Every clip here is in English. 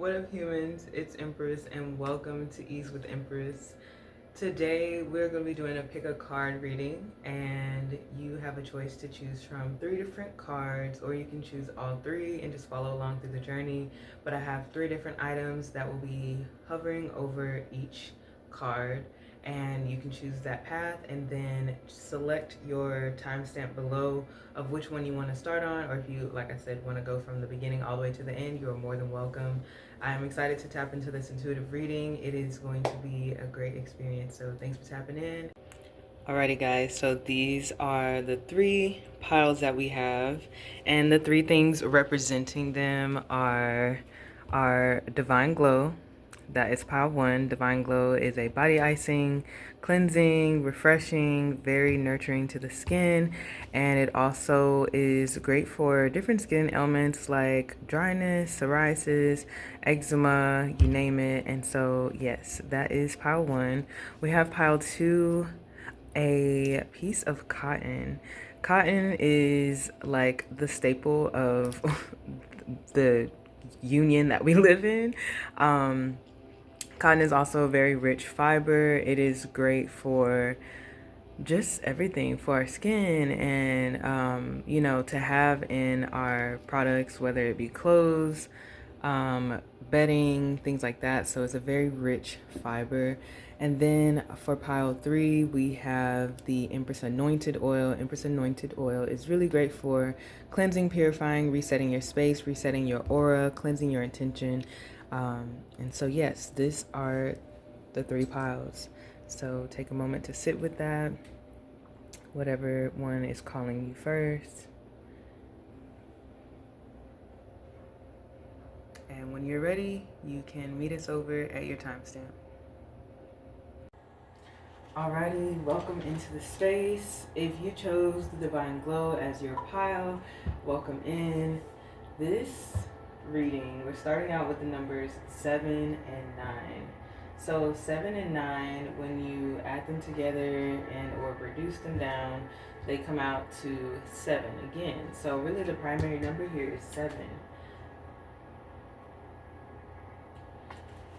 What up, humans? It's Empress, and welcome to Ease with Empress. Today, we're going to be doing a pick a card reading, and you have a choice to choose from 3 different cards, or you can choose all 3 and just follow along through the journey. But I have 3 different items that will be hovering over each card, and you can choose that path and then select your timestamp below of which one you want to start on, or if you, like I said, want to go from the beginning all the way to the end, you are more than welcome. I'm excited to tap into this intuitive reading. It is going to be a great experience, so thanks for tapping in. Alrighty, guys, so these are the 3 piles that we have, and the 3 things representing them are our Divine Glow. That is pile 1. Divine Glow is a body icing, cleansing, refreshing, very nurturing to the skin, and it also is great for different skin ailments like dryness, psoriasis, eczema, you name it. And so, yes, that is pile 1. We have pile 2, a piece of cotton. Cotton is like the staple of the union that we live in. Cotton is also a very rich fiber. It is great for just everything for our skin, and to have in our products, whether it be clothes, bedding, things like that. So it's a very rich fiber. And then for pile 3, we have the Empress Anointed Oil. Empress Anointed Oil is really great for cleansing, purifying, resetting your space, resetting your aura, cleansing your intention. And so, yes, these are the 3 piles. So take a moment to sit with that, whatever one is calling you first. And when you're ready, you can meet us over at your timestamp. Alrighty, welcome into the space. If you chose the Divine Glow as your pile, welcome in. This reading, we're starting out with the numbers 7 and 9. So 7 and 9, when you add them together and or reduce them down, they come out to 7 again. So really the primary number here is 7.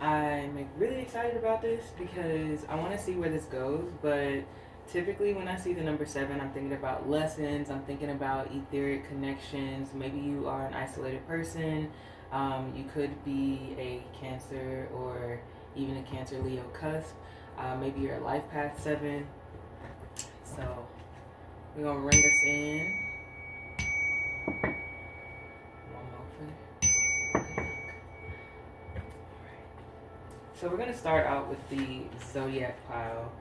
I'm really excited about this because I want to see where this goes, but typically when I see the number 7, I'm thinking about lessons, I'm thinking about etheric connections. Maybe you are an isolated person, you could be a Cancer or even a Cancer Leo cusp, maybe you're a life path 7. So we're going to ring us in. One moment. So we're going to start out with the Zodiac pile.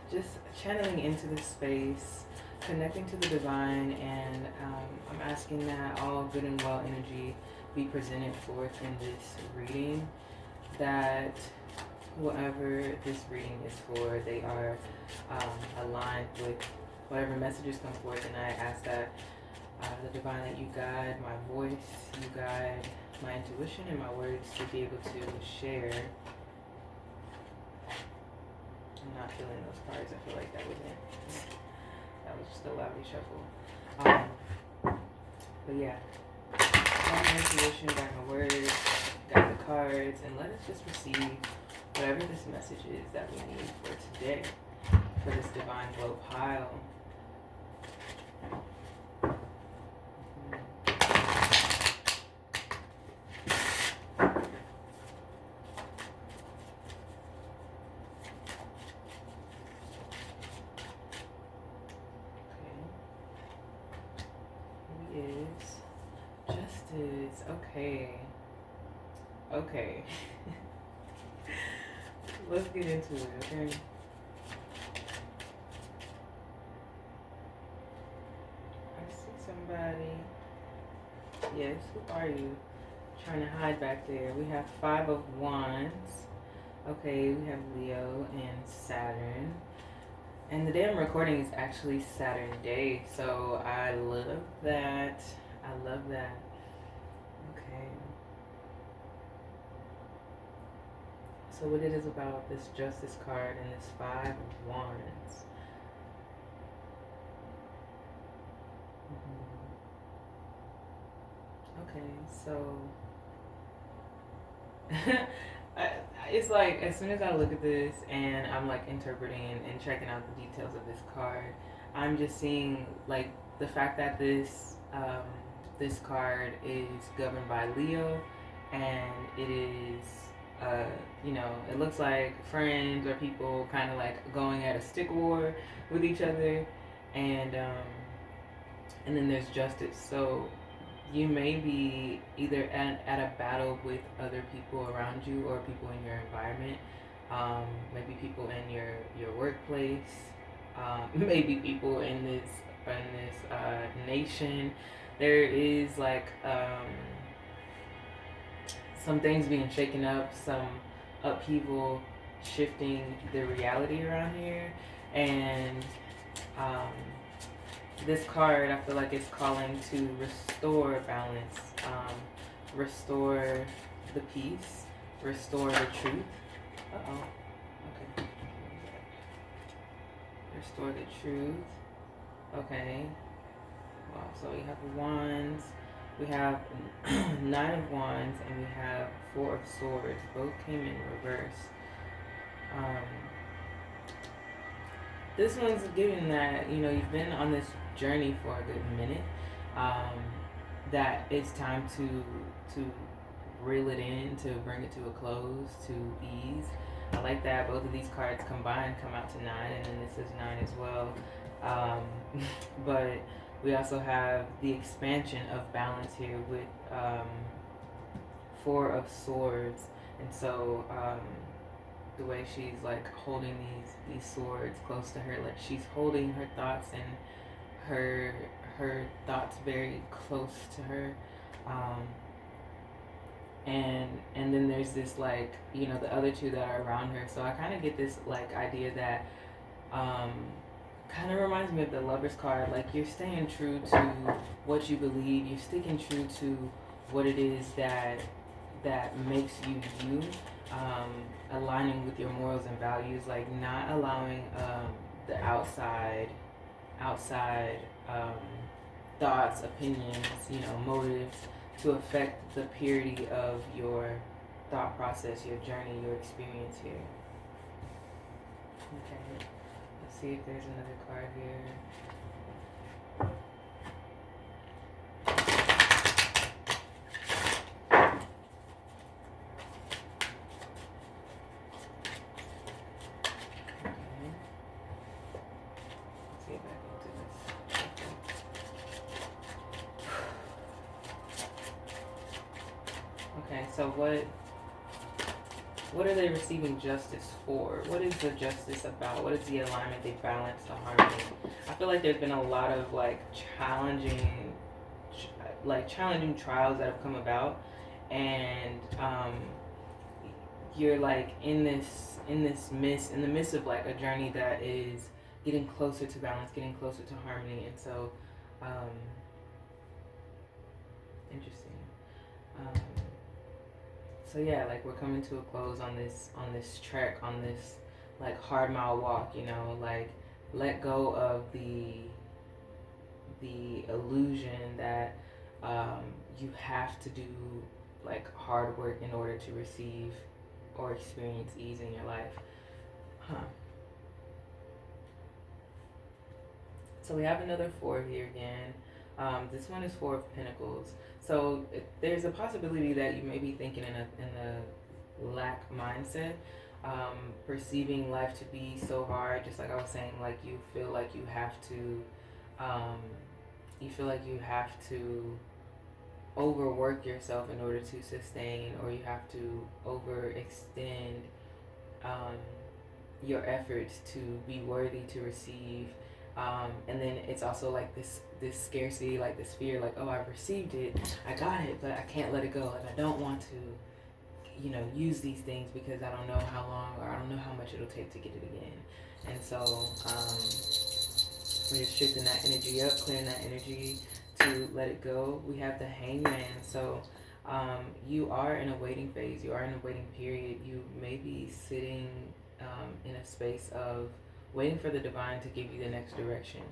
Just channeling into this space, connecting to the divine, and I'm asking that all good and well energy be presented forth in this reading, that whoever this reading is for, they are aligned with whatever messages come forth, and I ask that the divine, that you guide my voice, you guide my intuition and my words to be able to share. I'm not feeling those cards. I feel like that was just a lovely shuffle. But yeah, guide my intuition, guide my words, guide the cards, and let us just receive whatever this message is that we need for today, for this Divine Glow pile. Justice. Okay. Let's get into it, okay? I see somebody. Yes, who are you? Trying to hide back there. We have 5 of Wands. Okay, we have Leo and Saturn. And the day I'm recording is actually Saturn Day, so I love that. Okay. So what it is about this Justice card and this 5 of Wands. Okay, so It's like as soon as I look at this and I'm like interpreting and checking out the details of this card, I'm just seeing like the fact that this card is governed by Leo, and it is uh, it looks like friends or people kind of like going at a stick war with each other, and then there's justice. So you may be either at a battle with other people around you or people in your environment, maybe people in your workplace, maybe people in this nation. There is like some things being shaken up, some upheaval, shifting the reality around here, and um, this card, I feel like it's calling to restore balance, restore the peace, restore the truth. Okay. Restore the truth. Okay. Wow. So we have Wands, we have Nine of Wands, and we have Four of Swords. Both came in reverse. This one's giving that you've been on this journey for a good minute. That it's time to reel it in, to bring it to a close, to ease. I like that both of these cards combined come out to 9, and then this is 9 as well. But we also have the expansion of balance here with Four of Swords, and so the way she's like holding these swords close to her, like she's holding her thoughts and her thoughts very close to her, and then there's this like the other two that are around her. So I kind of get this like idea that kind of reminds me of the Lover's card. Like you're staying true to what you believe, you're sticking true to what it is that makes you you, aligning with your morals and values, like not allowing the outside thoughts, opinions, motives to affect the purity of your thought process, your journey, your experience here. Okay, let's see if there's another card here. Okay, so what are they receiving justice for? What is the justice about? What is the alignment, the balance, the harmony? I feel like there's been a lot of like challenging trials that have come about, and you're like in the midst of like a journey that is getting closer to balance, getting closer to harmony, and so interesting. So yeah, like we're coming to a close on this trek, on this like hard mile walk, like let go of the illusion that you have to do like hard work in order to receive or experience ease in your life. So we have another 4 here again. This one is 4 of Pentacles. So there's a possibility that you may be thinking in a lack mindset, perceiving life to be so hard. Just like I was saying, like you feel like you have to overwork yourself in order to sustain, or you have to overextend your efforts to be worthy to receive. And then it's also like this scarcity, like this fear, like, oh, I've received it, I got it, but I can't let it go. Like I don't want to, use these things because I don't know how long or I don't know how much it'll take to get it again. And so we're just shifting that energy up, clearing that energy to let it go. We have the Hangman. So you are in a waiting phase. You are in a waiting period. You may be sitting in a space of waiting for the divine to give you the next direction.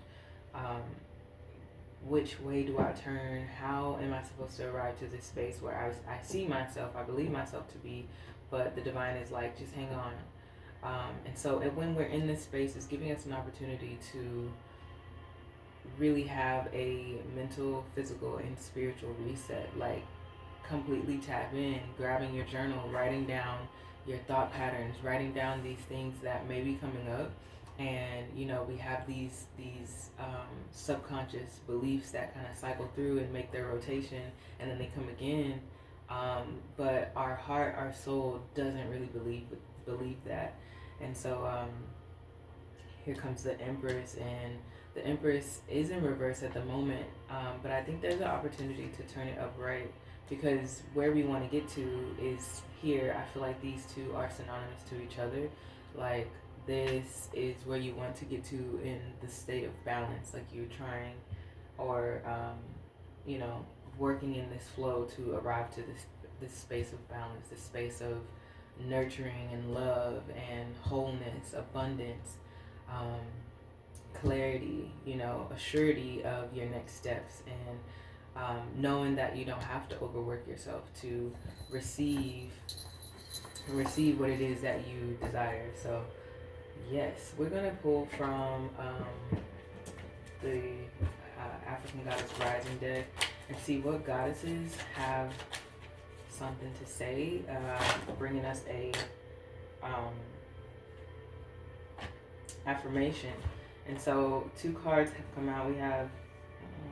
which way do I turn? How am I supposed to arrive to this space where I see myself, I believe myself to be, but the divine is like, just hang on. And so when we're in this space, it's giving us an opportunity to really have a mental, physical, and spiritual reset. Like, completely tap in, grabbing your journal, writing down your thought patterns, writing down these things that may be coming up. And we have these subconscious beliefs that kind of cycle through and make their rotation, and then they come again. But our heart, our soul doesn't really believe that. And so here comes the Empress, and the Empress is in reverse at the moment. But I think there's an opportunity to turn it upright, because where we want to get to is here. I feel like these two are synonymous to each other. Like, this is where you want to get to in the state of balance, like you're trying, or working in this flow to arrive to this space of balance, this space of nurturing and love and wholeness, abundance, clarity, a surety of your next steps, and knowing that you don't have to overwork yourself to receive what it is that you desire. So yes, we're going to pull from the African Goddess Rising deck and see what goddesses have something to say, bringing us a affirmation. And so 2 cards have come out. We have,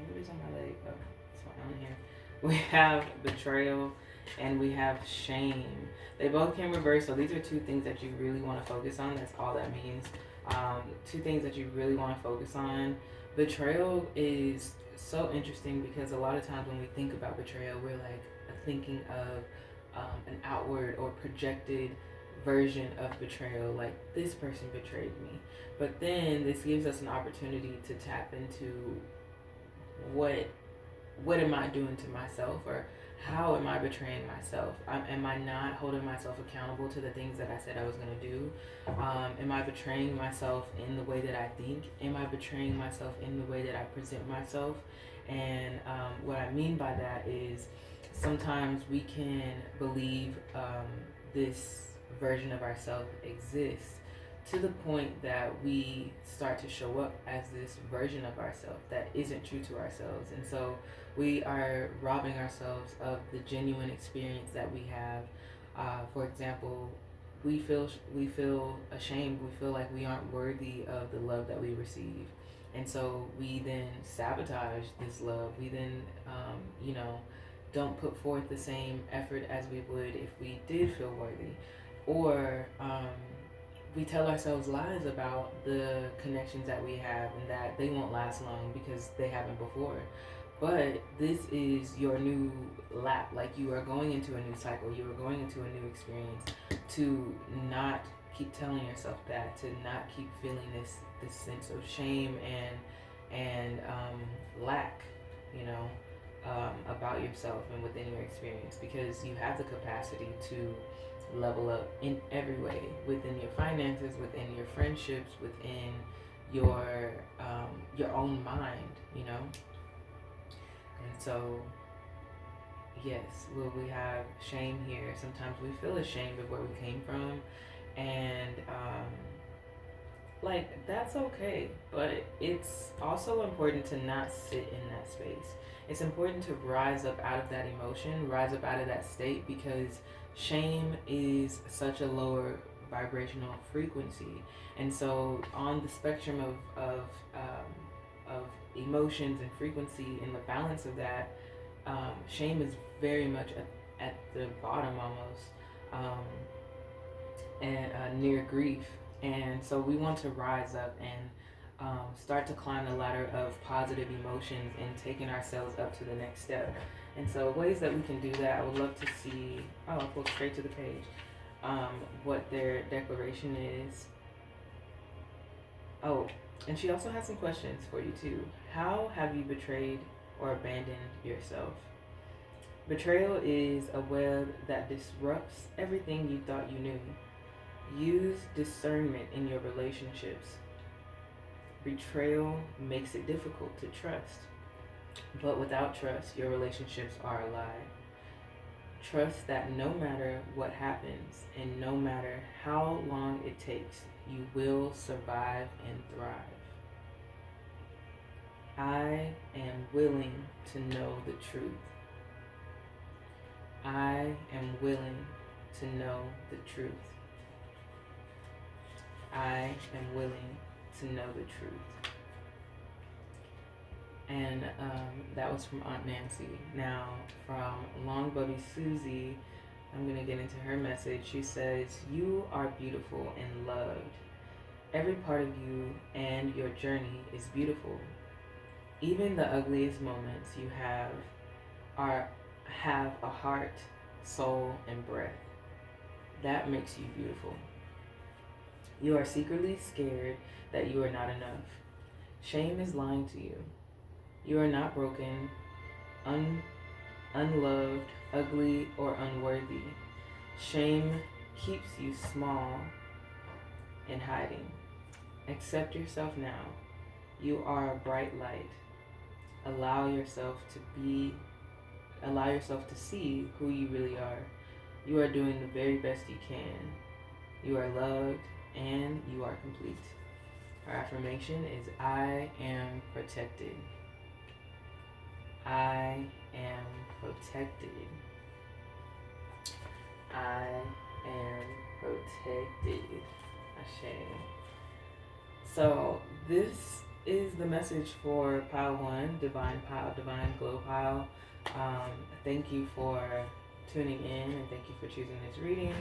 what is on my leg? Oh, it's on here. We have betrayal and we have shame. They both came reversed, so these are 2 things that you really want to focus on. That's all that means. 2 things that you really want to focus on. Betrayal is so interesting because a lot of times when we think about betrayal, we're like thinking of an outward or projected version of betrayal, like this person betrayed me. But then this gives us an opportunity to tap into what am I doing to myself, or how am I betraying myself? Am I not holding myself accountable to the things that I said I was going to do? Am I betraying myself in the way that I think? Am I betraying myself in the way that I present myself? And what I mean by that is sometimes we can believe this version of ourselves exists to the point that we start to show up as this version of ourselves that isn't true to ourselves. And so we are robbing ourselves of the genuine experience that we have. For example, we feel ashamed. We feel like we aren't worthy of the love that we receive. And so we then sabotage this love. We then, don't put forth the same effort as we would if we did feel worthy. Or we tell ourselves lies about the connections that we have and that they won't last long because they haven't before. But this is your new lap. Like, you are going into a new cycle. You are going into a new experience. To not keep telling yourself that. To not keep feeling this sense of shame and lack, about yourself and within your experience. Because you have the capacity to level up in every way, within your finances, within your friendships, within your own mind, And so, yes, we have shame here. Sometimes we feel ashamed of where we came from, and that's okay. But it's also important to not sit in that space. It's important to rise up out of that emotion, rise up out of that state, because shame is such a lower vibrational frequency. And so on the spectrum of emotions and frequency, in the balance of that, shame is very much at the bottom almost, and near grief. And so we want to rise up and start to climb the ladder of positive emotions and taking ourselves up to the next step. And so ways that we can do that, I would love to see, I'll go straight to the page, what their declaration is. Oh, and she also has some questions for you too. How have you betrayed or abandoned yourself? Betrayal is a web that disrupts everything you thought you knew. Use discernment in your relationships. Betrayal makes it difficult to trust. But without trust, your relationships are a lie. Trust that no matter what happens and no matter how long it takes, you will survive and thrive. I am willing to know the truth. I am willing to know the truth. I am willing to know the truth. And that was from Aunt Nancy. Now, from Long Bubby Susie, I'm going to get into her message. She says, you are beautiful and loved. Every part of you and your journey is beautiful. Even the ugliest moments you have a heart, soul, and breath. That makes you beautiful. You are secretly scared that you are not enough. Shame is lying to you. You are not broken, unloved, ugly, or unworthy. Shame keeps you small and hiding. Accept yourself now. You are a bright light. Allow yourself to see who you really are. You are doing the very best you can. You are loved and you are complete. Our affirmation is, I am protected. I am protected. I am protected. Ashe. So this is the message for Pile 1, Divine Pile, Divine Glow Pile. Thank you for tuning in and thank you for choosing this reading.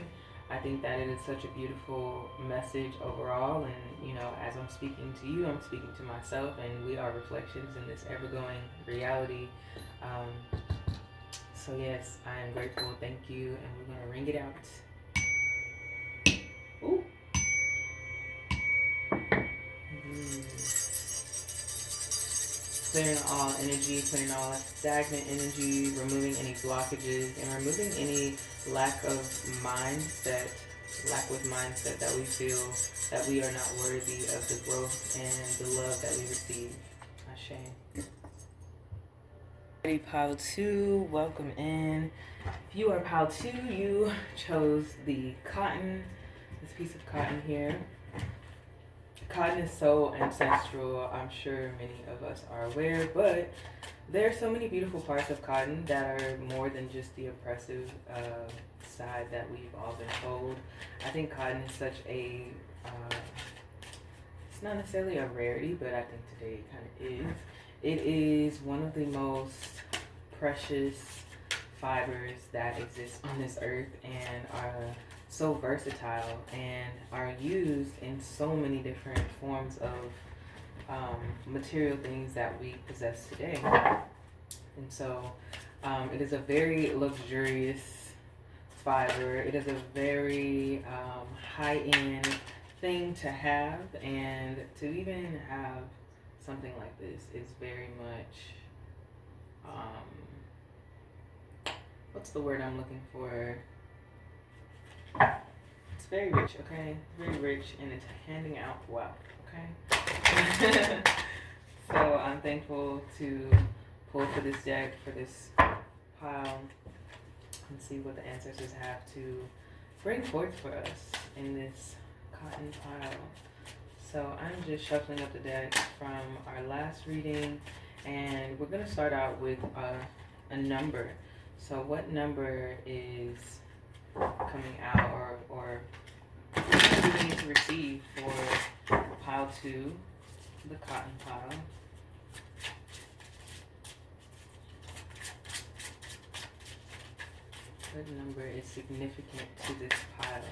I think that it is such a beautiful message overall, and you know, as I'm speaking to you, I'm speaking to myself, and we are reflections in this ever-going reality. So yes, I am grateful. Thank you, and we're gonna ring it out. Ooh. Clearing all energy, clearing all stagnant energy, removing any blockages, and removing any lack with mindset that we feel that we are not worthy of the growth and the love that we receive. Ashe. Pile 2, welcome in. If you are Pile 2, you chose the cotton, this piece of cotton here. Cotton is so ancestral, I'm sure many of us are aware, but there are so many beautiful parts of cotton that are more than just the oppressive side that we've all been told. I think cotton is such a, it's not necessarily a rarity, but I think today it kind of is. It is one of the most precious fibers that exist on this earth and are so versatile and are used in so many different forms of material things that we possess today. And so it is a very luxurious fiber. It is a very high-end thing to have, and to even have something like this is very much what's the word I'm looking for? It's very rich, okay? Very rich, and it's handing out wealth, okay? So I'm thankful to pull for this deck, for this pile, and see what the ancestors have to bring forth for us in this cotton pile. So I'm just shuffling up the deck from our last reading, and we're going to start out with a number. So what number is coming out, or what do we need to receive for pile 2, the cotton pile? What number is significant to this pile?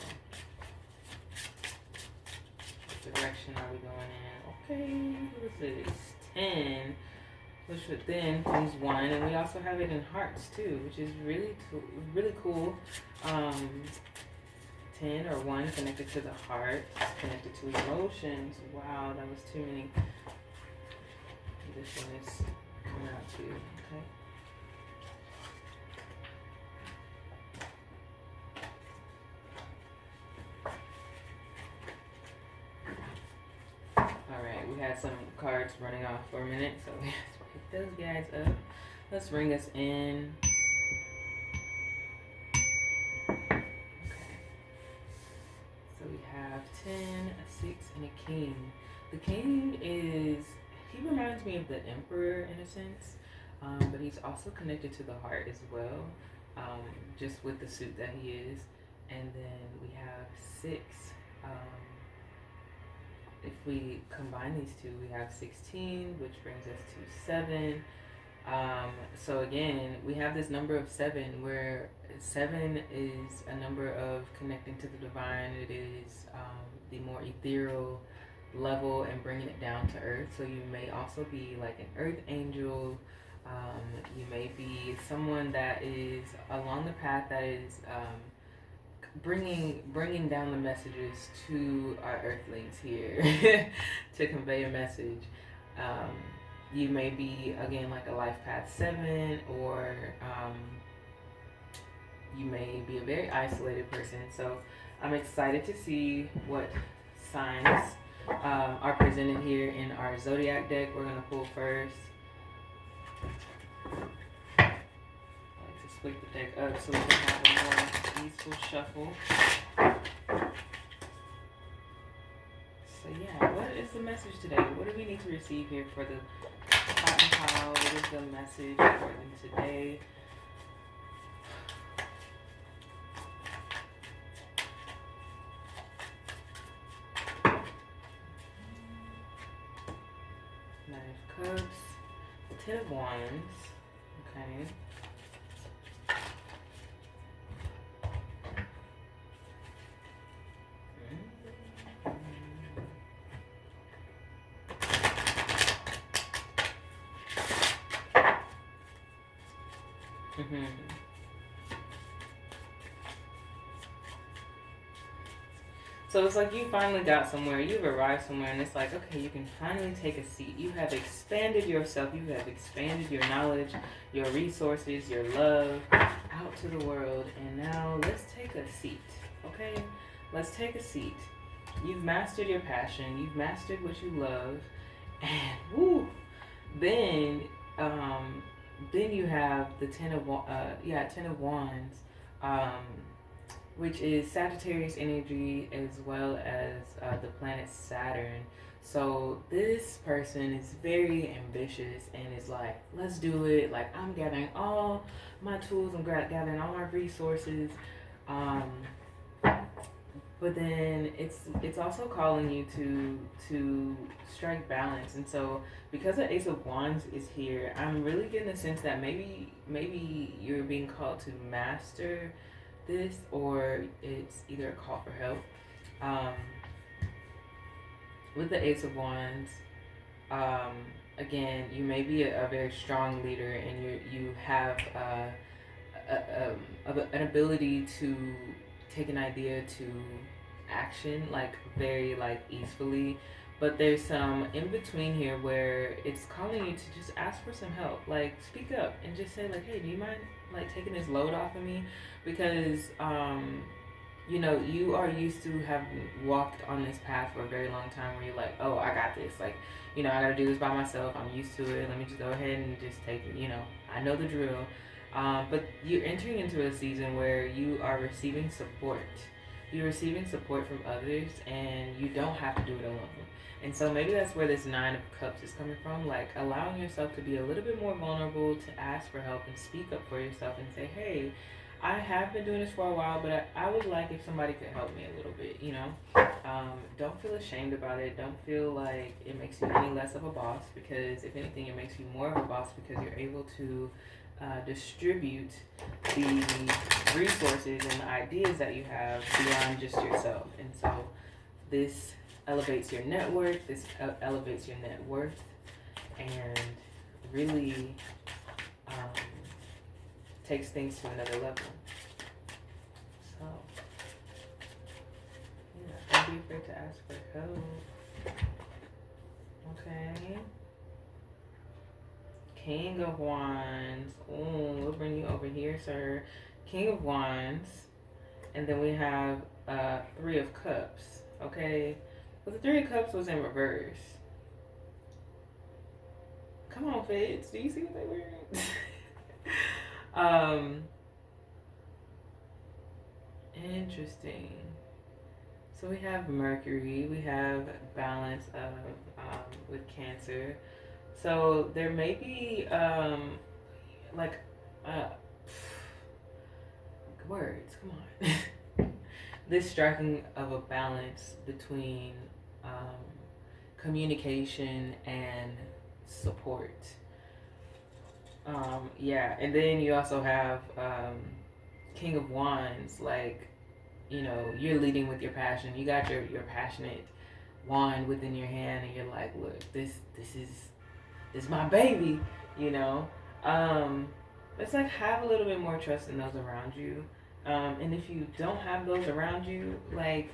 What direction are we going in? Okay, what is this? 10. Which then comes 1, and we also have it in hearts too, which is really cool. 10 or 1 connected to the heart, connected to emotions. Wow, that was too many. This one is coming out too. Okay. All right, we had some cards running off for a minute, so we have to those guys up. Let's bring us in. Okay. So we have 10, a 6, and a king. The king he reminds me of the emperor in a sense, but he's also connected to the heart as well, just with the suit that he is. And then we have 6. If we combine these two, we have 16, which brings us to 7. So again, we have this number of 7, where 7 is a number of connecting to the divine. It is the more ethereal level and bringing it down to earth. So you may also be like an earth angel. You may be someone that is along the path that is bringing down the messages to our earthlings here to convey a message. You may be, again, like a life path 7, or you may be a very isolated person. So I'm excited to see what signs are presented here in our zodiac deck. We're going to pull first. I like to split the deck up so we can have a more easeful shuffle. So yeah, what is the message today? What do we need to receive here for the cotton pile? What is the message for them today? Nine of Cups, 10 of Wands, okay. So it's like you finally got somewhere, you've arrived somewhere, and it's like, okay, you can finally take a seat. You have expanded yourself, you have expanded your knowledge, your resources, your love out to the world, and now let's take a seat, okay? Let's take a seat. You've mastered your passion, you've mastered what you love, and woo, then you have the 10 of Wands, which is Sagittarius energy as well as the planet Saturn. So this person is very ambitious and is like, let's do it. Like, I'm gathering all my tools, I'm gathering all my resources. But then it's also calling you to strike balance. And so because the Ace of Wands is here, I'm really getting a sense that maybe you're being called to master this, or it's either a call for help. With the Ace of Wands, again, you may be a very strong leader, and you have an ability to take an idea to action, like very like easily. But there's some in between here where it's calling you to just ask for some help, like speak up and just say like, hey, do you mind like taking this load off of me? Because you are used to having walked on this path for a very long time where you're like, oh, I got this, like, I gotta do this by myself, I'm used to it, let me just go ahead and just take it, I know the drill. But you're entering into a season where you are receiving support. You're receiving support from others, and you don't have to do it alone. And so maybe that's where this 9 of Cups is coming from, like allowing yourself to be a little bit more vulnerable, to ask for help and speak up for yourself and say, hey, I have been doing this for a while, but I would like if somebody could help me a little bit, Don't feel ashamed about it. Don't feel like it makes you any less of a boss, because if anything, it makes you more of a boss because you're able to distribute the resources and the ideas that you have beyond just yourself. And so this elevates your network, this elevates your net worth, and really takes things to another level. So, don't be afraid to ask for help. Okay. King of Wands. Ooh, we'll bring you over here, sir. King of Wands. And then we have 3 of Cups. Okay. But the 3 of Cups was in reverse. Come on, Feds. Do you see what they wearing? Interesting. So we have Mercury. We have balance of with Cancer. So there may be like uh, words. Come on. This striking of a balance between communication and support. Yeah, and then you also have King of Wands, like, you know, you're leading with your passion. You got your passionate wand within your hand, and you're like, look, this is my baby, you know. It's like, have a little bit more trust in those around you. And if you don't have those around you, like,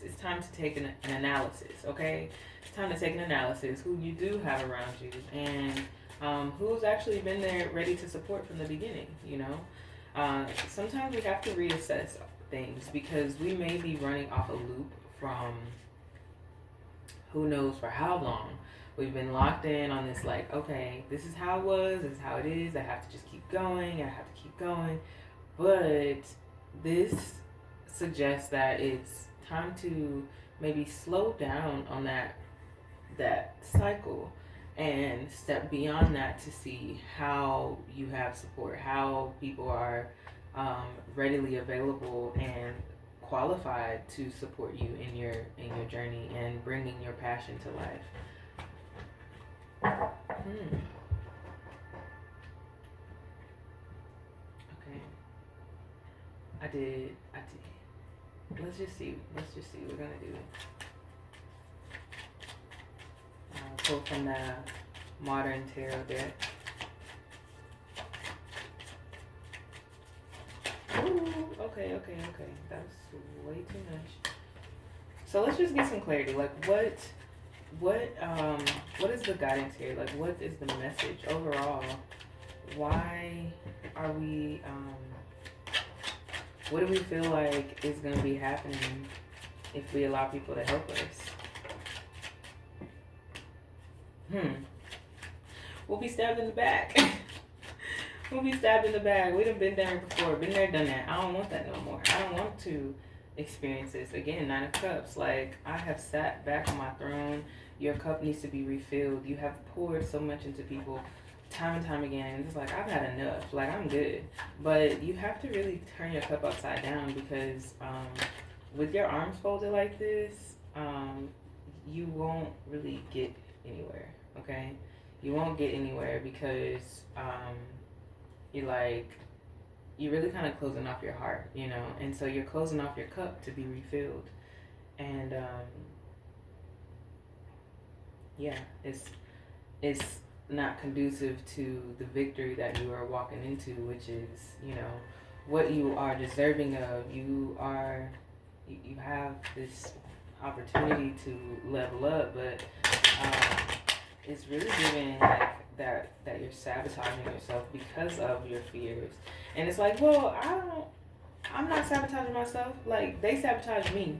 it's time to take an analysis, okay? It's time to take an analysis who you do have around you, and who's actually been there ready to support from the beginning, you know? Sometimes we have to reassess things because we may be running off a loop from who knows for how long. We've been locked in on this, like, okay, this is how it was, this is how it is, I have to just keep going, I have to keep going. But this suggests that it's time to maybe slow down on that cycle and step beyond that to see how you have support, how people are readily available and qualified to support you in your journey and bringing your passion to life. Okay. I did. Let's just see what we're gonna do. Pull from the Modern Tarot deck. Ooh, okay. That's way too much. So let's just get some clarity. Like, what is the guidance here? Like, what is the message overall? Why are we what do we feel like is going to be happening if we allow people to help us? We'll be stabbed in the back. We'll be stabbed in the back. We done been there before. Been there, done that. I don't want that no more. I don't want to experience this. Again, Nine of Cups. Like, I have sat back on my throne. Your cup needs to be refilled. You have poured so much into people time and time again. And it's like, I've had enough. Like, I'm good. But you have to really turn your cup upside down because with your arms folded like this, you won't really get anywhere, okay? You won't get anywhere because you're really kind of closing off your heart, you know? And so you're closing off your cup to be refilled. And yeah, it's not conducive to the victory that you are walking into, which is, you know, what you are deserving of. You have this opportunity to level up, but it's really giving like that you're sabotaging yourself because of your fears. And it's like, well, I'm not sabotaging myself. Like, they sabotage me.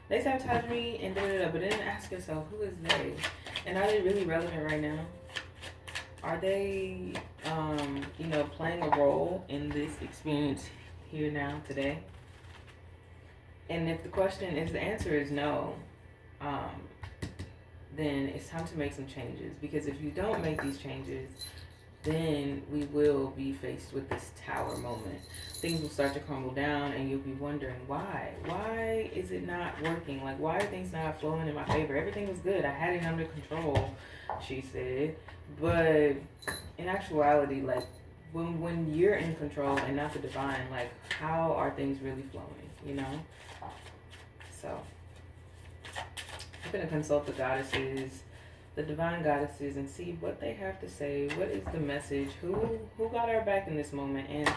They sabotage me and da-da-da. But then ask yourself, who is they? And are they really relevant right now? Are they, playing a role in this experience here now, today? And if the answer is no, then it's time to make some changes. Because if you don't make these changes, then we will be faced with this tower moment. Things will start to crumble down and you'll be wondering why. Why is it not working? Like, why are things not flowing in my favor? Everything was good. I had it under control, she said. But in actuality, like, when you're in control and not the divine, like, how are things really flowing, you know? So I'm going to consult the goddesses, the divine goddesses, and see what they have to say. What is the message? Who got our back in this moment? And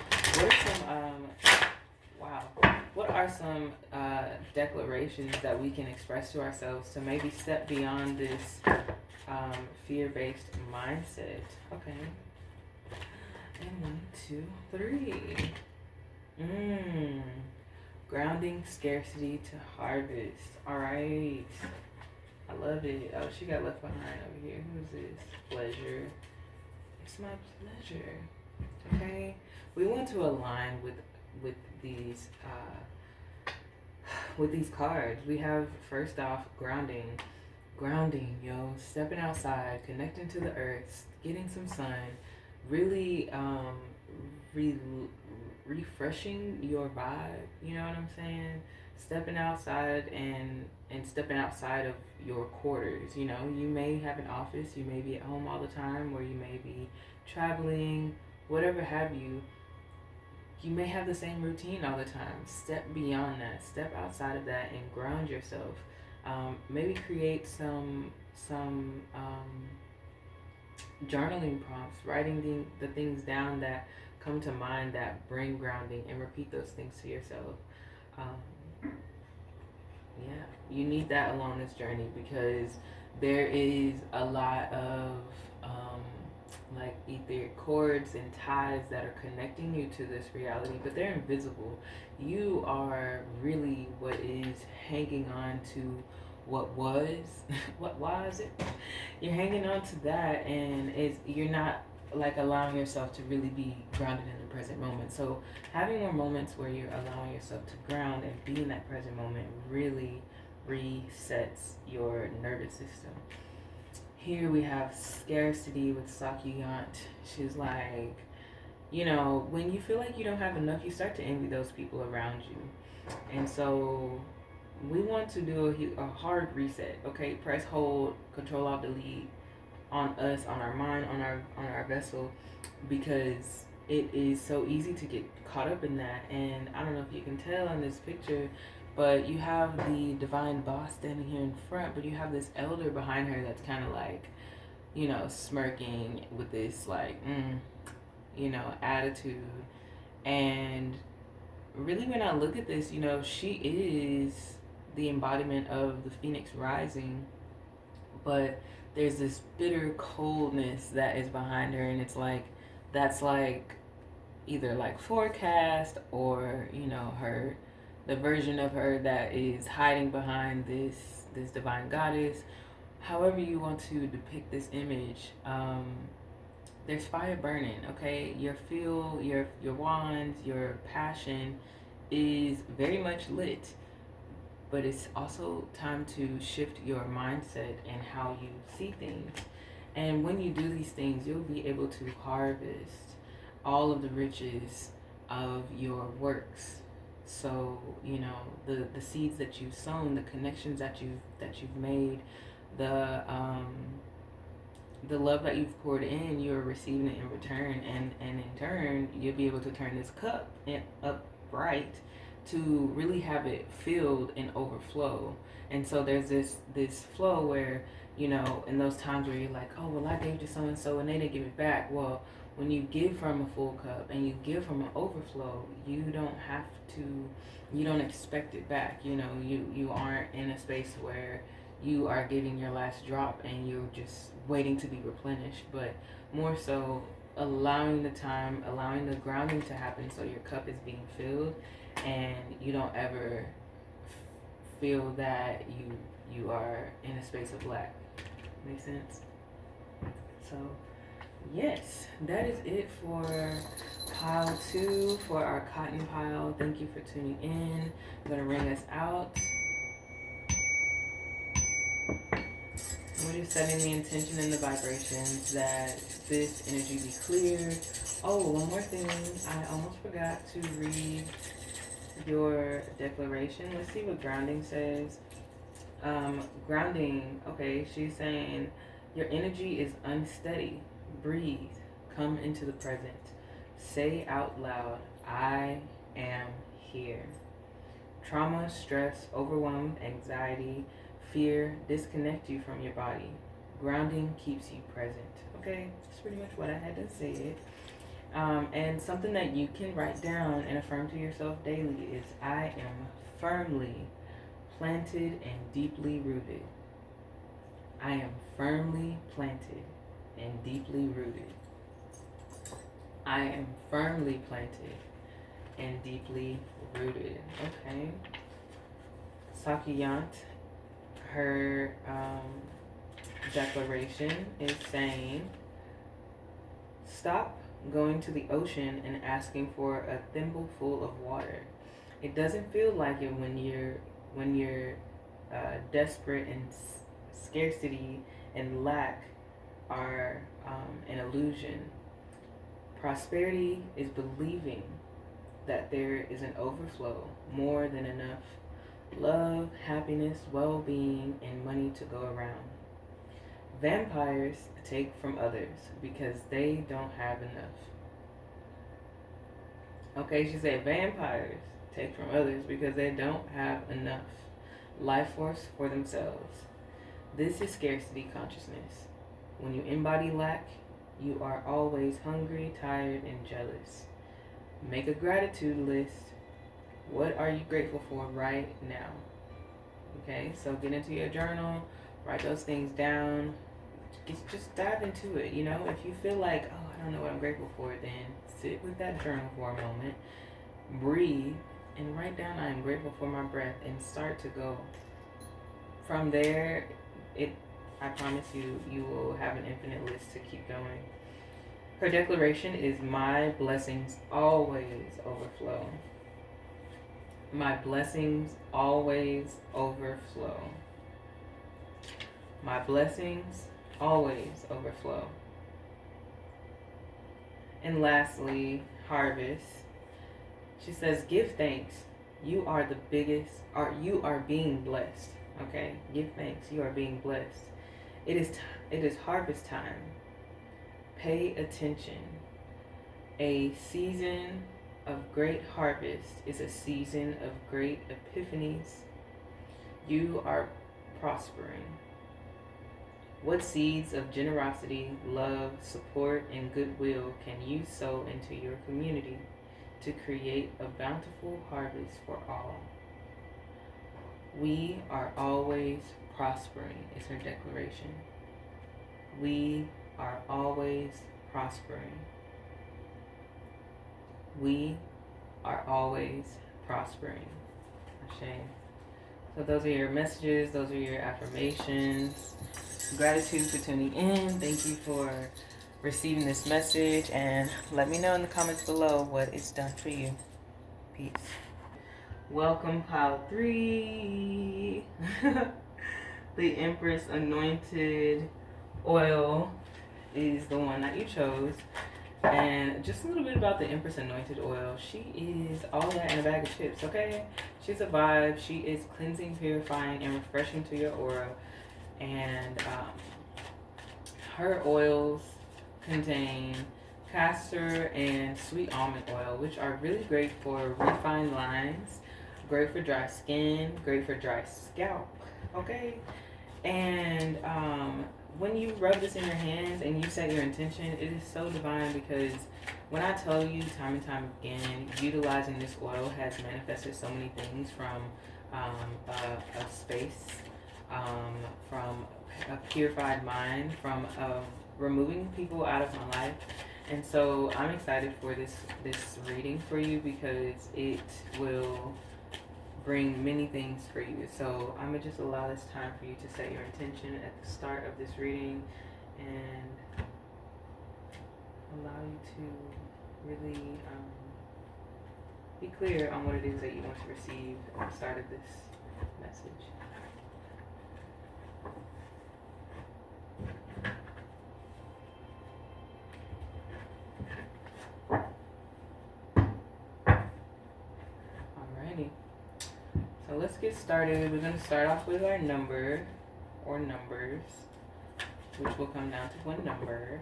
what are some declarations that we can express to ourselves to maybe step beyond this fear-based mindset? Okay. And 1, 2, 3. Grounding scarcity to harvest. All right. I love it. Oh, she got left behind over here. Who's this? Pleasure. It's my pleasure. Okay. We want to align with these cards. We have first off grounding. Grounding, yo, stepping outside, connecting to the earth, getting some sun, really re- refreshing your vibe, you know what I'm saying? Stepping outside and stepping outside of your quarters, you know. You may have an office, you may be at home all the time, or you may be traveling, whatever have you. You may have the same routine all the time. Step beyond that. Step outside of that and ground yourself. Maybe create some journaling prompts, writing the things down that come to mind that bring grounding, and repeat those things to yourself. Yeah, you need that along this journey, because there is a lot of like etheric cords and ties that are connecting you to this reality, but they're invisible. You are really what is hanging on to what was. What was it? You're hanging on to that, and you're not like allowing yourself to really be grounded in the present moment. So having more moments where you're allowing yourself to ground and be in that present moment really resets your nervous system. Here we have scarcity with Sakiyant. She's like, you know, when you feel like you don't have enough, you start to envy those people around you. And so we want to do a hard reset. Okay, press hold, control alt delete on us, on our mind, on our vessel, because it is so easy to get caught up in that. And I don't know if you can tell in this picture, but you have the divine boss standing here in front, but you have this elder behind her that's kind of like, you know, smirking with this like, you know, attitude. And really, when I look at this, you know, she is the embodiment of the phoenix rising, but there's this bitter coldness that is behind her, and it's like, that's like either like forecast, or, you know, the version of her that is hiding behind this divine goddess. However you want to depict this image, there's fire burning. Okay, your fuel, your wands, your passion is very much lit, but it's also time to shift your mindset and how you see things. And when you do these things, you'll be able to harvest all of the riches of your works. So, you know, the seeds that you've sown, the connections that you've made, the love that you've poured in, you're receiving it in return, and in turn you'll be able to turn this cup upright to really have it filled and overflow. And so there's this flow where, you know, in those times where you're like, oh well, I gave to so and so and they didn't give it back. Well, when you give from a full cup and you give from an overflow, you don't expect it back. You know, you aren't in a space where you are giving your last drop and you're just waiting to be replenished, but more so allowing the time, allowing the grounding to happen, so your cup is being filled and you don't ever feel that you are in a space of lack. Make sense? So yes, that is it for pile 2, for our cotton pile. Thank you for tuning in. I'm gonna ring us out. We're just setting the intention and the vibrations that this energy be clear. Oh, one more thing. I almost forgot to read your declaration. Let's see what grounding says. Grounding, okay, she's saying your energy is unsteady. Breathe. Come into the present. Say out loud, I am here. Trauma, stress, overwhelm, anxiety, fear disconnect you from your body. Grounding keeps you present. Okay, that's pretty much what I had to say. And something that you can write down and affirm to yourself daily is, I am firmly planted and deeply rooted. I am firmly planted and deeply rooted. I am firmly planted and deeply rooted. Okay. Sakiyant, her declaration is saying, stop going to the ocean and asking for a thimble full of water. It doesn't feel like it when you're desperate, and scarcity and lack are an illusion. Prosperity is believing that there is an overflow, more than enough love, happiness, well-being, and money to go around. Vampires take from others because they don't have enough. Okay, she said vampires take from others because they don't have enough life force for themselves. This is scarcity consciousness. When you embody lack, you are always hungry, tired, and jealous. Make a gratitude list. What are you grateful for right now? Okay, so get into your journal, write those things down. Just dive into it. You know, if you feel like, oh, I don't know what I'm grateful for, then sit with that journal for a moment, breathe, and write down, I am grateful for my breath, and start to go. From there, I promise you, you will have an infinite list to keep going. Her declaration is, my blessings always overflow. My blessings always overflow. My blessings always overflow. And lastly, harvest. She says, give thanks. You are the biggest, or you are being blessed. Okay? Give thanks. You are being blessed. It is harvest time. Pay attention. A season of great harvest is a season of great epiphanies. You are prospering. What seeds of generosity, love, support, and goodwill can you sow into your community to create a bountiful harvest for all? We are always prospering, is her declaration. We are always prospering. We are always prospering. Shame. So those are your messages. Those are your affirmations. Gratitude for tuning in. Thank you for receiving this message. And let me know in the comments below what it's done for you. Peace. Welcome, pile 3. The Empress Anointed Oil is the one that you chose. And just a little bit about the Empress Anointed Oil. She is all that in a bag of chips, okay? She's a vibe. She is cleansing, purifying, and refreshing to your aura. And her oils contain castor and sweet almond oil, which are really great for refined lines, great for dry skin, great for dry scalp, okay? And when you rub this in your hands and you set your intention, it is so divine, because when I tell you time and time again, utilizing this oil has manifested so many things, from a space, from a purified mind, from removing people out of my life. And so I'm excited for this reading for you, because it will bring many things for you. So I'm gonna just allow this time for you to set your intention at the start of this reading, and allow you to really be clear on what it is that you want to receive at the start of this message. Alrighty. So let's get started. We're going to start off with our number, or numbers, which will come down to one number.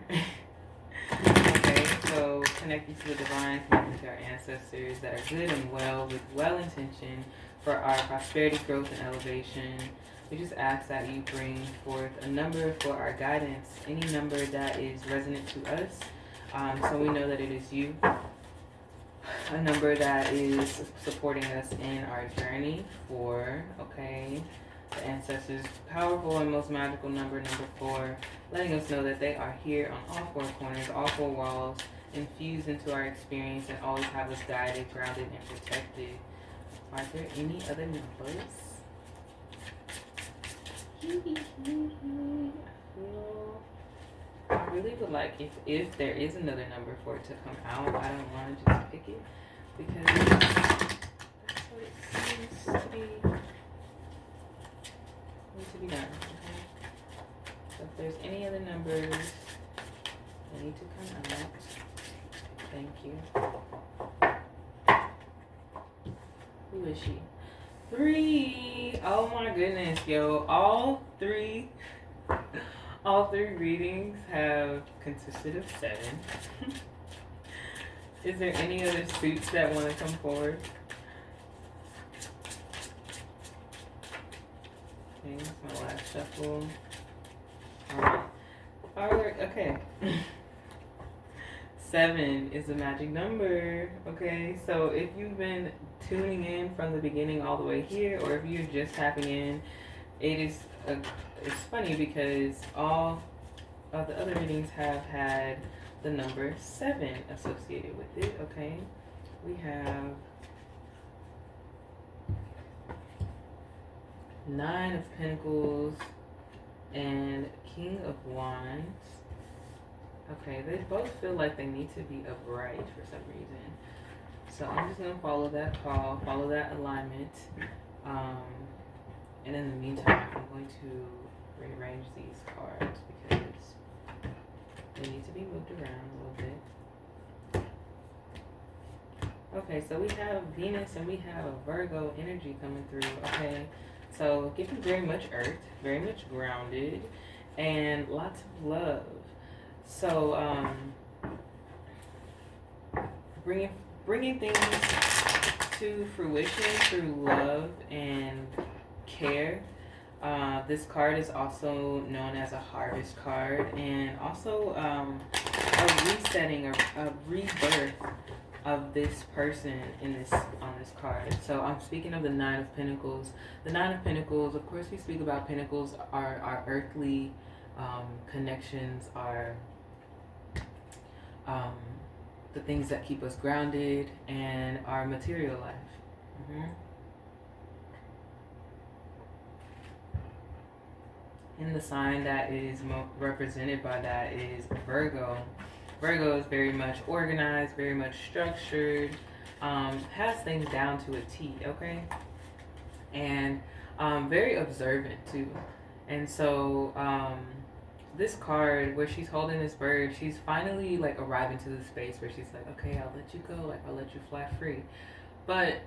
Okay, so connecting to the divine, connecting to our ancestors that are good and well, with well-intention for our prosperity, growth, and elevation. We just ask that you bring forth a number for our guidance, any number that is resonant to us, so we know that it is you. A number that is supporting us in our journey, 4, okay? The ancestors' powerful and most magical number, number 4, letting us know that they are here on all 4 corners, all 4 walls, infused into our experience, and always have us guided, grounded, and protected. Are there any other numbers? I really would like if there is another number for it to come out. I don't want to just pick it because that's what it seems to be need to be done. Okay. So if there's any other numbers that need to come out, thank you. Who is she? 3. Oh my goodness, yo! All three readings have consisted of 7. Is there any other suits that want to come forward? Okay, that's my last shuffle. Alright. Okay. 7 is the magic number. Okay, so if you've been tuning in from the beginning all the way here, or if you're just tapping in, it's funny because all of the other readings have had the number 7 associated with it. Okay, we have 9 of Pentacles and King of Wands. Okay, they both feel like they need to be upright for some reason. So I'm just going to follow that call, follow that alignment. And in the meantime, I'm going to rearrange these cards because they need to be moved around a little bit. Okay, so we have Venus and we have a Virgo energy coming through. Okay, so giving very much earth, very much grounded, and lots of love. So bringing things to fruition through love and care. This card is also known as a harvest card, and also a resetting or a rebirth of this person on this card. So I'm speaking of the 9 of Pentacles. The 9 of Pentacles, of course, we speak about Pentacles, our earthly connections, are the things that keep us grounded, and our material life. And the sign that is represented by that is Virgo. Virgo is very much organized, very much structured, has things down to a T, okay? And very observant too. And so this card where she's holding this bird, she's finally like arriving to the space where she's like, okay, I'll let you go, like I'll let you fly free. But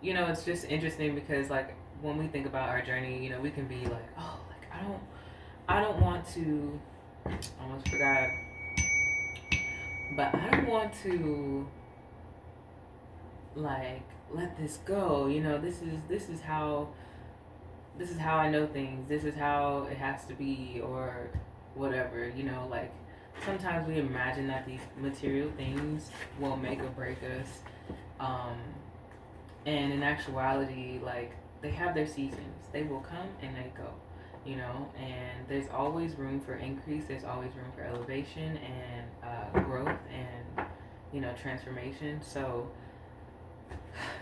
you know, it's just interesting because like when we think about our journey, you know, we can be like, oh, like I don't want to, I almost forgot, but I don't want to like let this go. You know, this is how I know things. This is how it has to be, or whatever. You know, like sometimes we imagine that these material things will make or break us, and in actuality, like they have their seasons. They will come and they go. You know, and there's always room for increase. There's always room for elevation and growth and, you know, transformation. So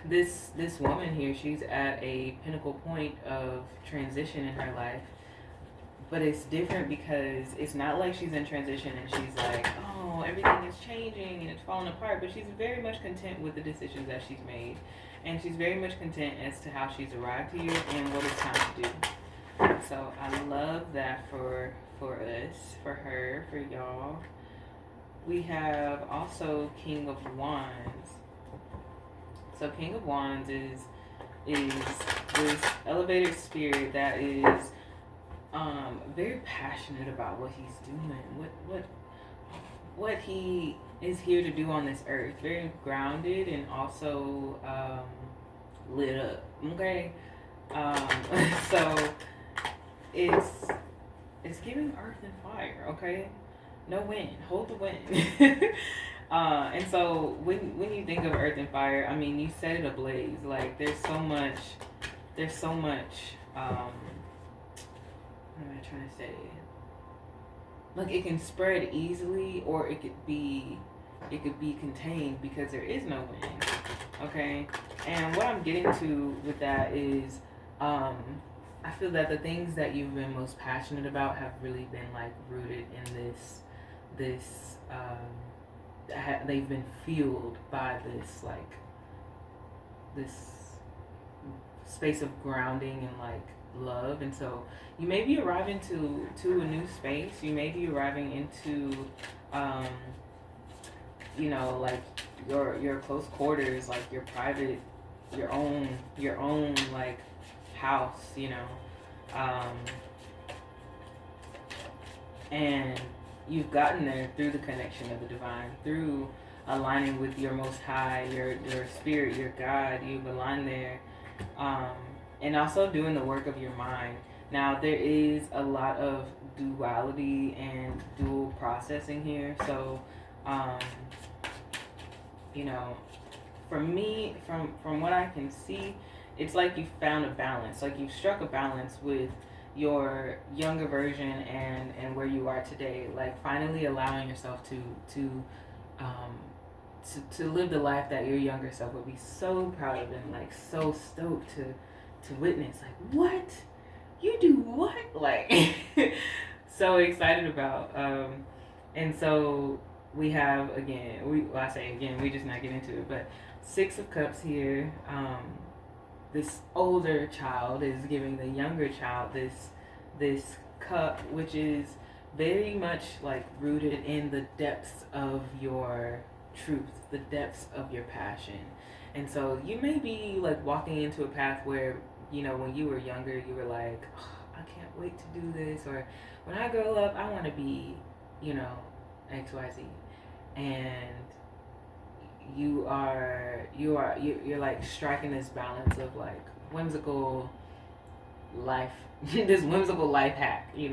this woman here, she's at a pinnacle point of transition in her life, but it's different because it's not like she's in transition and she's like, oh, everything is changing and it's falling apart, but she's very much content with the decisions that she's made, and she's very much content as to how she's arrived here and what it's time to do. So I love that for us, for her, for y'all. We have also King of Wands. So King of Wands is this elevated spirit that is very passionate about what he's doing, what he is here to do on this earth. Very grounded and also lit up. Okay, so it's giving earth and fire. Okay, no wind, hold the wind. And so when you think of earth and fire, I mean, you set it ablaze. Like there's so much what am I trying to say? Like it can spread easily, or it could be contained because there is no wind. Okay, and what I'm getting to with that is I feel that the things that you've been most passionate about have really been like rooted in this they've been fueled by this space of grounding and like love. And so you may be arriving to a new space. You may be arriving into like your close quarters, like your private, your own like house, and you've gotten there through the connection of the divine, through aligning with your most high, your spirit, your God. You've aligned there, and also doing the work of your mind. Now there is a lot of duality and dual processing here, so for me, from what I can see, it's like you found a balance, like you've struck a balance with your younger version and where you are today, like finally allowing yourself to live the life that your younger self would be so proud of and like so stoked to witness. Like, what? You do what? Like so excited about. And so we have I say again, we just not get into it, but Six of Cups here. This older child is giving the younger child this cup, which is very much like rooted in the depths of your truth, the depths of your passion. And so you may be like walking into a path where, when you were younger, you were like, oh, I can't wait to do this, or when I grow up, I want to be, XYZ. And you're like striking this balance of like whimsical life this whimsical life hack. You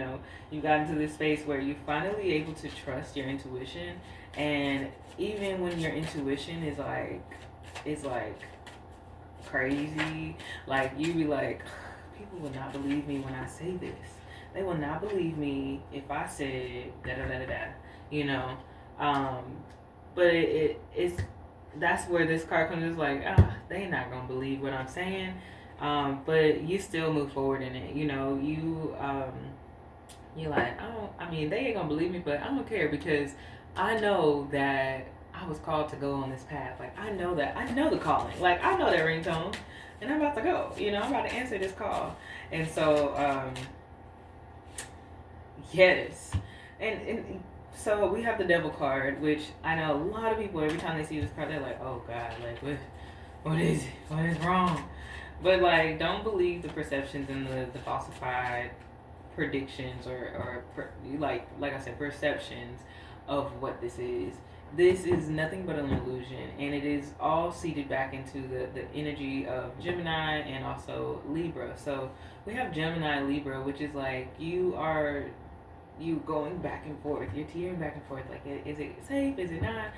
got into this space where you're finally able to trust your intuition, and even when your intuition is like crazy, like you be like, people will not believe me when I say this, they will not believe me if I said da da da da da, but it's that's where this card comes. It's like, they not gonna believe what I'm saying, but you still move forward in it. You're like, they ain't gonna believe me, but I don't care, because I know that I was called to go on this path. Like, I know the calling. Like, I know that ringtone, and I'm about to go. I'm about to answer this call. And so, yes, and so we have the Devil card, which I know a lot of people, every time they see this card, they're like, oh God, like what is it? What is wrong? But like, don't believe the perceptions and the falsified predictions or like I said, perceptions of what this is. This is nothing but an illusion, and it is all seeded back into the energy of Gemini and also Libra. So we have Gemini, Libra, which is like you going back and forth, you're teetering back and forth, like, is it safe, is it not?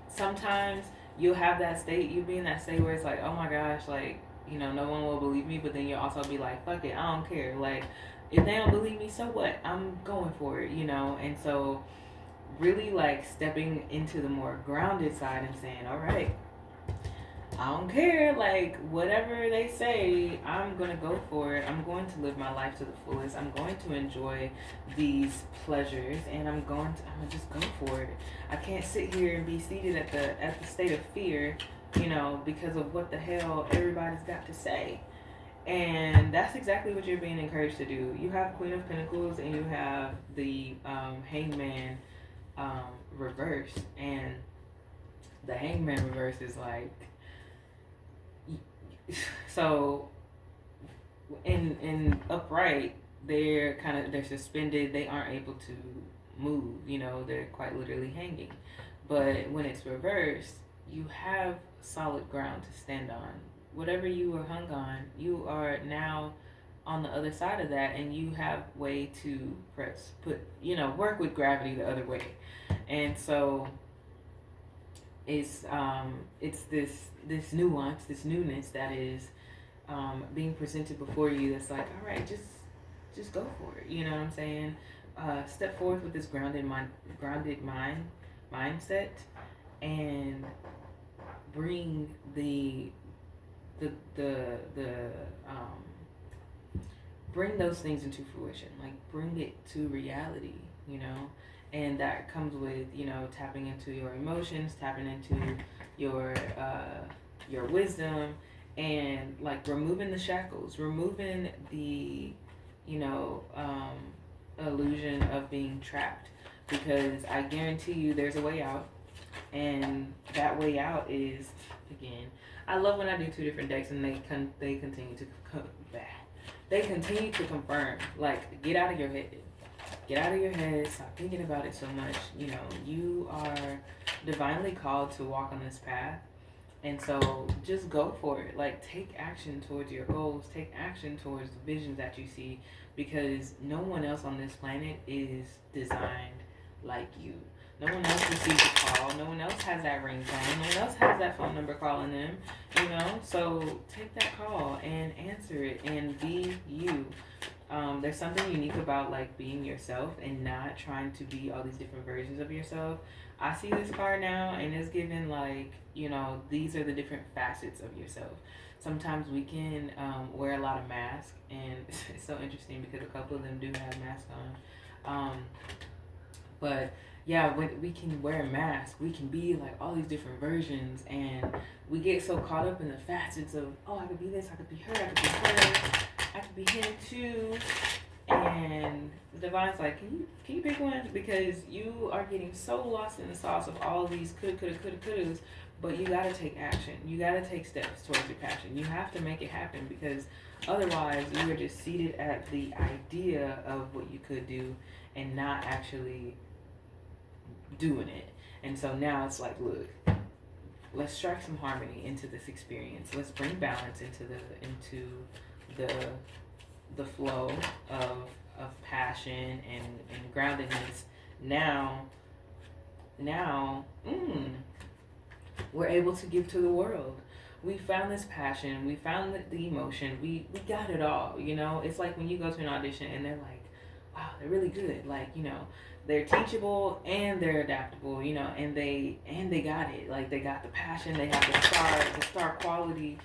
Sometimes you'll have that state, you'll be in that state where it's like, oh my gosh, like, no one will believe me, but then you'll also be like, fuck it, I don't care, like, if they don't believe me, so what, I'm going for it, and so really like stepping into the more grounded side and saying, all right, I don't care, like, whatever they say, I'm going to go for it. I'm going to live my life to the fullest. I'm going to enjoy these pleasures, and I'm going to just go for it. I can't sit here and be seated at the state of fear, because of what the hell everybody's got to say. And that's exactly what you're being encouraged to do. You have Queen of Pentacles, and you have the Hangman reversed. And the Hangman reverse is like, so in upright, they're suspended, they aren't able to move, they're quite literally hanging. But when it's reversed, you have solid ground to stand on. Whatever you were hung on, you are now on the other side of that, and you have way to work with gravity the other way. And so it's this nuance, this newness that is being presented before you, that's like, all right, just go for it. You know what I'm saying? Step forth with this grounded mindset, and bring the the bring those things into fruition, like bring it to reality, you know. And that comes with, you know, tapping into your emotions, tapping into your wisdom, and like removing the shackles, removing the, you know, illusion of being trapped, because I guarantee you there's a way out. And that way out is, again, I love when I do two different decks and they continue to they continue to confirm, like, get out of your head. Get out of your head. Stop thinking about it so much. You know, you are divinely called to walk on this path. And so just go for it. Like, take action towards your goals. Take action towards the visions that you see, because no one else on this planet is designed like you. No one else receives a call. No one else has that ringtone. No one else has that phone number calling them. You know, so take that call and answer it and be you. There's something unique about like being yourself and not trying to be all these different versions of yourself. I see this card now and it's given like, you know, these are the different facets of yourself. Sometimes we can wear a lot of masks, and it's so interesting because a couple of them do have masks on. But yeah, when we can wear a mask, we can be like all these different versions, and we get so caught up in the facets of, oh, I could be this, I could be her, I could be her, I could be him too. And the divine's like, can you pick one? Because you are getting so lost in the sauce of all these couldas, but you gotta take action. You gotta take steps towards your passion. You have to make it happen, because otherwise you are just seated at the idea of what you could do and not actually doing it. And so now it's like, look, let's strike some harmony into this experience. Let's bring balance into the flow of passion and groundedness. Now we're able to give to the world. We found this passion, we found the emotion, we got it all, you know. It's like when you go to an audition and they're like, wow, they're really good, like, you know, they're teachable and they're adaptable, you know, and they got it. Like, they got the passion, they have the star quality,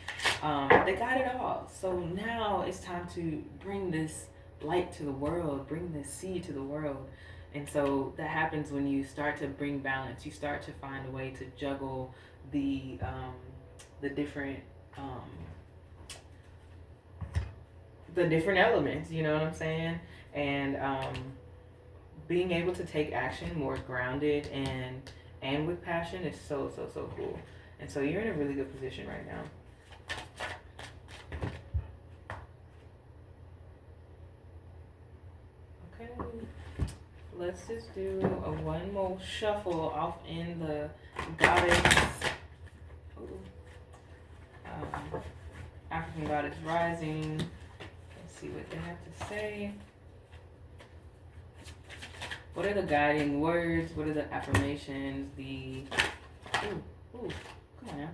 they got it all. So now it's time to bring this light to the world, bring this seed to the world. And so that happens when you start to bring balance. You start to find a way to juggle the different elements, you know what I'm saying? And being able to take action more grounded and with passion is so cool. And so you're in a really good position right now. Okay, let's just do a one more shuffle off in the goddess, African goddess rising. Let's see what they have to say. What are the guiding words? What are the affirmations? Ooh, come on now.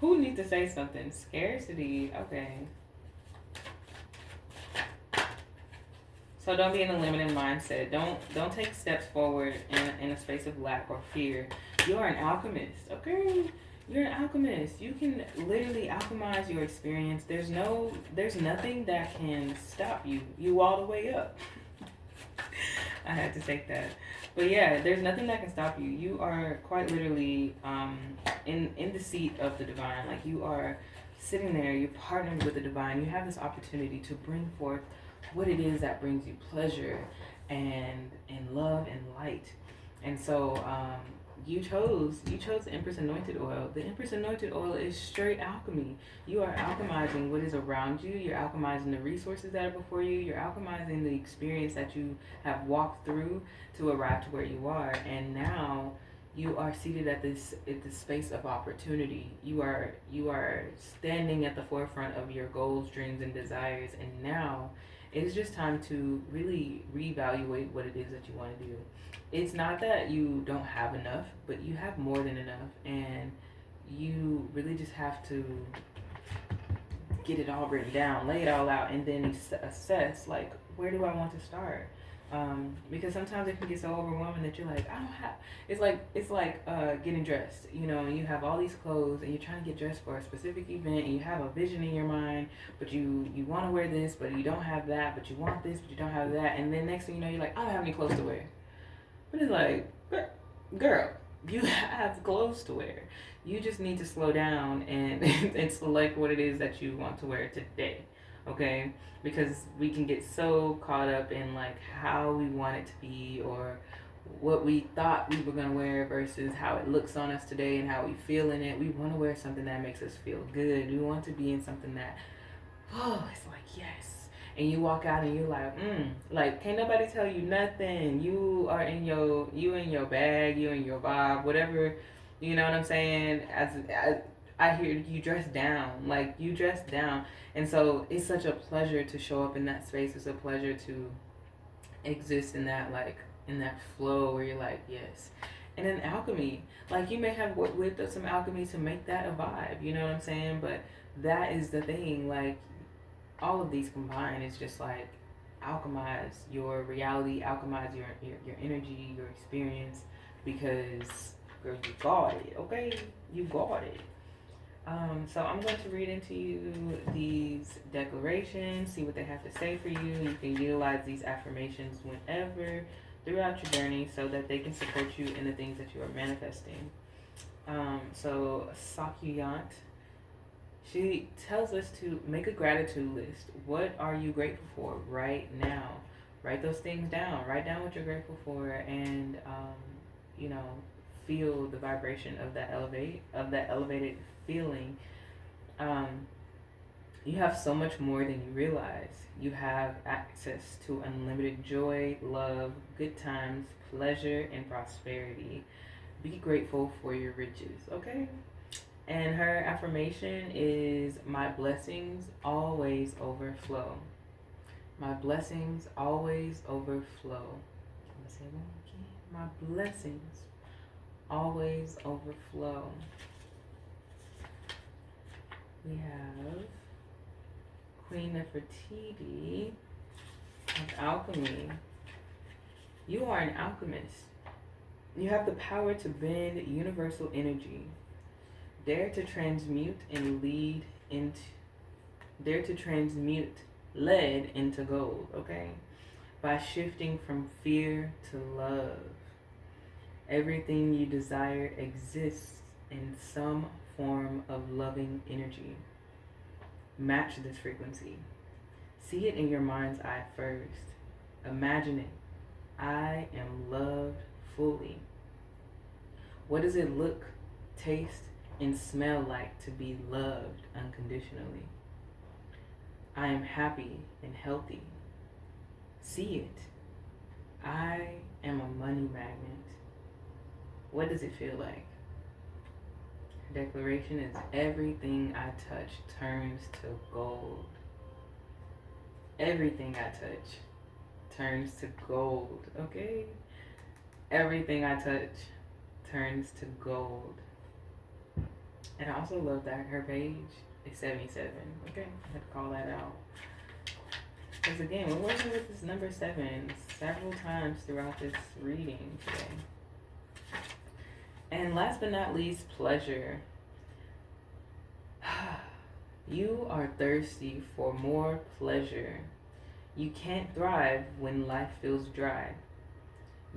Who needs to say something? Scarcity, okay. So don't be in a limited mindset. Don't take steps forward in a space of lack or fear. You are an alchemist, okay? You're an alchemist. You can literally alchemize your experience. There's nothing that can stop you. You all the way up. I had to take that. But yeah, there's nothing that can stop you. You are quite literally in the seat of the divine. Like, you are sitting there, you're partnering with the divine. You have this opportunity to bring forth what it is that brings you pleasure and love and light. And so you chose the Empress Anointed Oil. The Empress Anointed Oil is straight alchemy. You are alchemizing what is around you. You're alchemizing the resources that are before you. You're alchemizing the experience that you have walked through to arrive to where you are. And now you are seated at this space of opportunity. You are standing at the forefront of your goals, dreams, and desires. And now it is just time to really reevaluate what it is that you want to do. It's not that you don't have enough, but you have more than enough, and you really just have to get it all written down, lay it all out, and then assess, like, where do I want to start? Because sometimes it can get so overwhelming that you're like, I don't have. It's like getting dressed. You know, and you have all these clothes, and you're trying to get dressed for a specific event, and you have a vision in your mind, but you want to wear this, but you don't have that, but you want this, but you don't have that, and then next thing you know, you're like, I don't have any clothes to wear. But it's like, girl, you have clothes to wear. You just need to slow down and and select what it is that you want to wear today. Okay? Because we can get so caught up in like how we want it to be or what we thought we were going to wear versus how it looks on us today and how we feel in it. We want to wear something that makes us feel good. We want to be in something that, oh, it's like, yes. And you walk out and you're like can't nobody tell you nothing. You are in your bag, you in your vibe, whatever, you know what I'm saying? As I hear you dress down, like you dress down. And so it's such a pleasure to show up in that space. It's a pleasure to exist in that, like, in that flow where you're like, yes. And then alchemy, like you may have whipped up some alchemy to make that a vibe, you know what I'm saying? But that is the thing, like all of these combined is just like alchemize your reality, alchemize your energy, your experience, because girl, you got it, okay? You got it. So I'm going to read into you these declarations, see what they have to say for you. You can utilize these affirmations whenever throughout your journey so that they can support you in the things that you are manifesting. So Sakyant, she tells us to make a gratitude list. What are you grateful for right now? Write those things down. Write down what you're grateful for, and you know, feel the vibration of that elevated feeling. You have so much more than you realize. You have access to unlimited joy, love, good times, pleasure, and prosperity. Be grateful for your riches, okay? And her affirmation is, my blessings always overflow. My blessings always overflow. Can I say one more again? My blessings always overflow. We have Queen Nefertiti of Alchemy. You are an alchemist. You have the power to bend universal energy. Dare to transmute lead into gold, okay? By shifting from fear to love. Everything you desire exists in some form of loving energy. Match this frequency. See it in your mind's eye first. Imagine it. I am loved fully. What does it look, taste, and smell like to be loved unconditionally? I am happy and healthy. See it. I am a money magnet. What does it feel like? Declaration is, everything I touch turns to gold. Everything I touch turns to gold, okay? Everything I touch turns to gold. And I also love that her page is 77, okay? I had to call that out. Because again, we're working with this number 7 several times throughout this reading today. And last but not least, pleasure. You are thirsty for more pleasure. You can't thrive when life feels dry.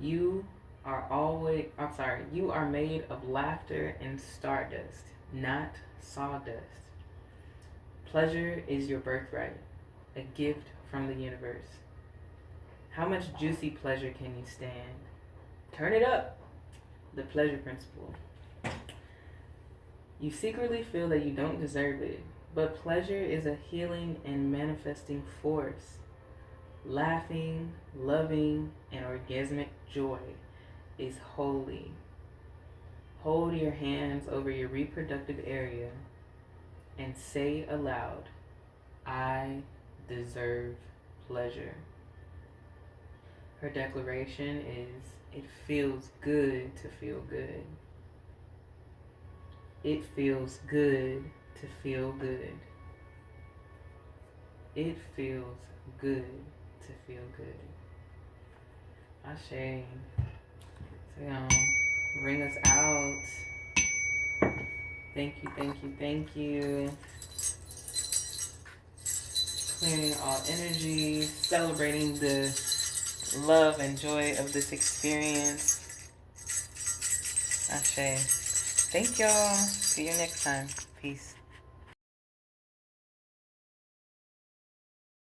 You are made of laughter and stardust, not sawdust. Pleasure is your birthright, a gift from the universe. How much juicy pleasure can you stand? Turn it up. The pleasure principle. You secretly feel that you don't deserve it, but pleasure is a healing and manifesting force. Laughing, loving, and orgasmic joy is holy. Hold your hands over your reproductive area and say aloud, I deserve pleasure. Her declaration is, it feels good to feel good. It feels good to feel good. It feels good to feel good. Ashe. So, bring us out. Thank you, thank you, thank you. Clearing all energy, celebrating the love and joy of this experience. Ashe. Thank y'all. See you next time. Peace.